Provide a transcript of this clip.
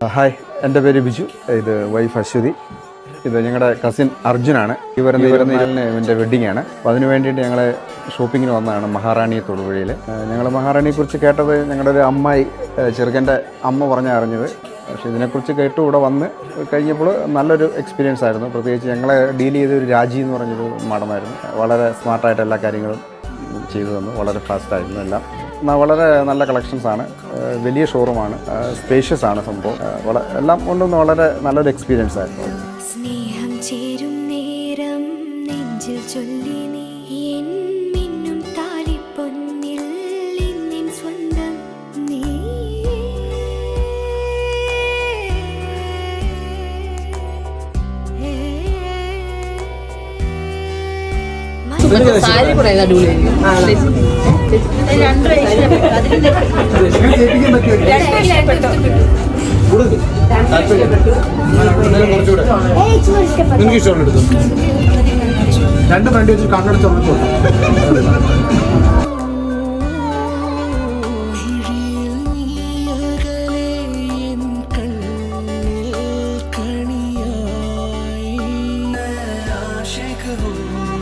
Hi, എൻ്റെ പേര് ബിജു. ഇത് വൈഫ് അശ്വതി. ഇത് ഞങ്ങളുടെ കസിൻ അർജുനാണ്. ഈ വരുന്ന എൻ്റെ വെഡ്ഡിങ് ആണ്. അപ്പോൾ അതിന് വേണ്ടിയിട്ട് ഞങ്ങൾ ഷോപ്പിങ്ങിന് വന്നതാണ് മഹാറാണി തൊടുപുഴയിൽ. ഞങ്ങൾ മഹാറാണിയെക്കുറിച്ച് കേട്ടത് ഞങ്ങളുടെ ഒരു അമ്മായി, ചെറുക്കൻ്റെ അമ്മ അറിഞ്ഞത്. പക്ഷേ ഇതിനെക്കുറിച്ച് കേട്ട് ഇവിടെ വന്ന് കഴിഞ്ഞപ്പോൾ നല്ലൊരു എക്സ്പീരിയൻസ് ആയിരുന്നു. പ്രത്യേകിച്ച് ഞങ്ങളെ ഡീൽ ചെയ്ത ഒരു രാജി എന്ന് പറഞ്ഞൊരു മാഡമായിരുന്നു. വളരെ സ്മാർട്ടായിട്ട് എല്ലാ കാര്യങ്ങളും ചെയ്തു തന്നു. വളരെ ഫാസ്റ്റായിരുന്നു എല്ലാം. വളരെ നല്ല കളക്ഷൻസാണ്. വലിയ ഷോറൂമാണ്. സ്പേഷ്യസ് ആണ് സംഭവം. എല്ലാം കൊണ്ടൊന്ന് വളരെ നല്ലൊരു എക്സ്പീരിയൻസ് ആയിരുന്നു. സ്നേഹം ചേരും നേരം നെഞ്ചിൽ ചൊല്ലി നീ എൻ മിന്നും താലിപ്പൊന്നിൽ ഇന്നിൻ സ്വന്തം നീ. സാരി കൂടെ അടിപൊളിയായിരിക്കും. രണ്ട് ഫ്രണ്ട് വെച്ച് കണ്ണടച്ചു. आशिक हूँ